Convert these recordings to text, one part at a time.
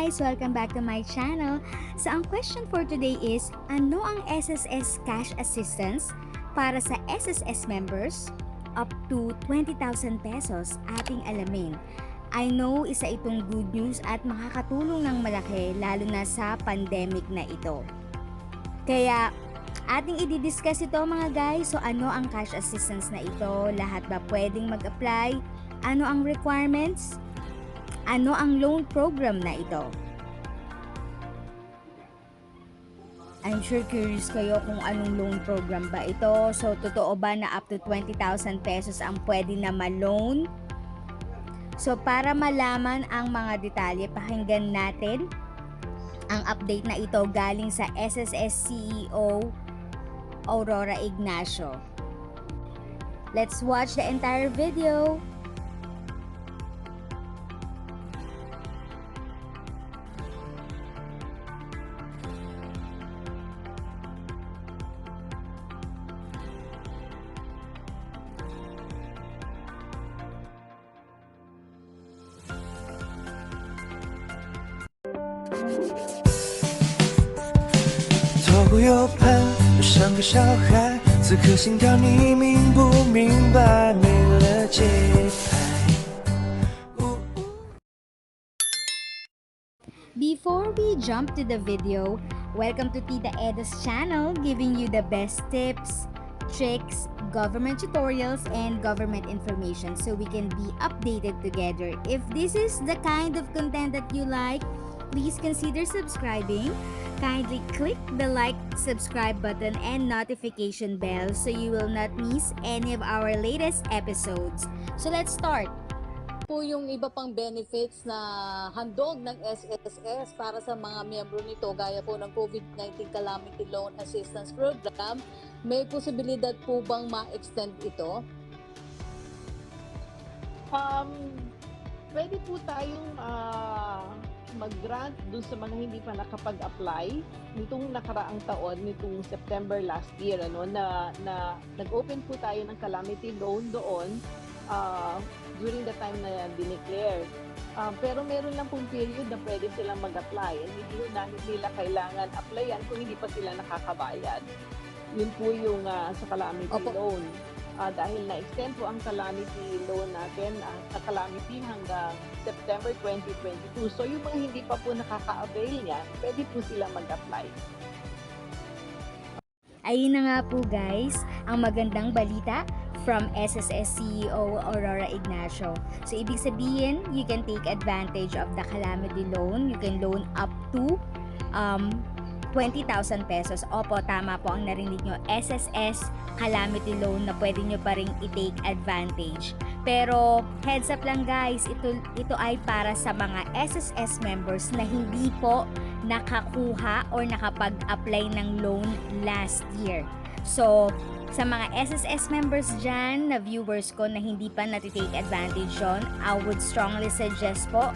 guys! Welcome back to my channel. So ang question for today is, ano ang SSS Cash Assistance para sa SSS members up to 20,000 pesos? Ating alamin. I know isa itong good news at makakatulong ng malaki lalo na sa pandemic na ito. Kaya ating i-discuss ito mga guys. So ano ang cash assistance na ito? Lahat ba pwedeng mag-apply? Ano ang requirements? Ano ang loan program na ito? I'm sure curious kayo kung anong loan program ba ito. So, totoo ba na up to 20,000 pesos ang pwede na ma-loan? So, para malaman ang mga detalye, pakinggan natin ang update na ito galing sa SSS CEO Aurora Ignacio. Let's watch the entire video.透过右盼，就像个小孩，此刻心跳你明不明白？没了节拍。Before we jump to the video, welcome to Tita Eda's channel, giving you the best tips, tricks, government tutorials, and government information so we can be updated together. If this is the kind of content that you like, please consider subscribing. Kindly click the like, subscribe button, and notification bell so you will not miss any of our latest episodes. So let's start. Po yung iba pang benefits na handog ng SSS para sa mga miyembro nito gaya po ng COVID-19 Calamity Loan Assistance Program, may posibilidad po bang ma-extend ito? Pwede po tayong mag-grant dun sa mga hindi pa nakapag-apply nitong nakaraang taon, nitong September last year, na nag-open po tayo ng calamity loan doon during the time na dineclare. Pero meron lang pong period na pwede silang mag-apply and hindi nila kailangan applyan kung hindi pa sila nakakabayad. Yun po yung sa calamity loan. Dahil na-extend po ang calamity loan natin, sa calamity hanggang September 2022. So yung mga hindi pa po nakaka-avail niya, pwede po sila mag-apply. Ayun na nga po guys, ang magandang balita from SSS CEO Aurora Ignacio. So ibig sabihin, you can take advantage of the calamity loan. You can loan up to 20,000 pesos. Opo, tama po ang narinig nyo. SSS calamity loan na pwede nyo pa rin i-take advantage. Pero heads up lang guys, ito ay para sa mga SSS members na hindi po nakakuha or nakapag-apply ng loan last year. So, sa mga SSS members dyan na viewers ko na hindi pa natitake advantage yun, I would strongly suggest po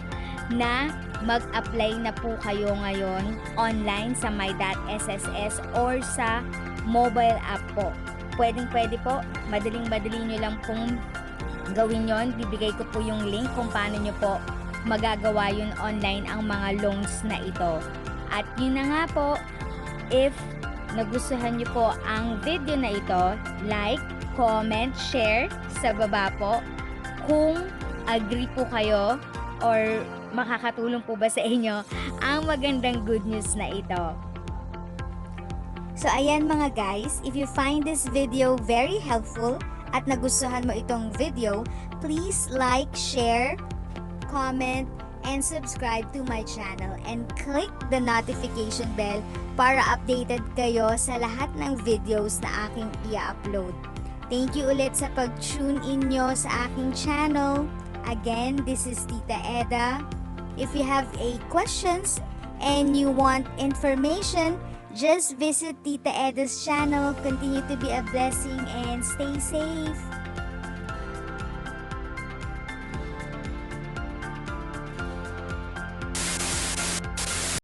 na mag-apply na po kayo ngayon online sa my.sss or sa mobile app po. Pwede po, madaling-madali nyo lang pong gawin yon. Bibigay ko po yung link kung paano nyo po magagawa yun online ang mga loans na ito. At yun na nga po, if nagustuhan nyo po ang video na ito, like, comment, share sa baba po. Kung agree po kayo or makakatulong po ba sa inyo ang magandang good news na ito. So ayan mga guys, if you find this video very helpful at nagustuhan mo itong video, please like, share, comment, and subscribe to my channel and click the notification bell para updated kayo sa lahat ng videos na aking i-upload. Thank you ulit sa pag-tune in nyo sa aking channel. Again, this is Tita Eda. If you have questions and you want information, just visit Tita Eda's channel. Continue to be a blessing and stay safe.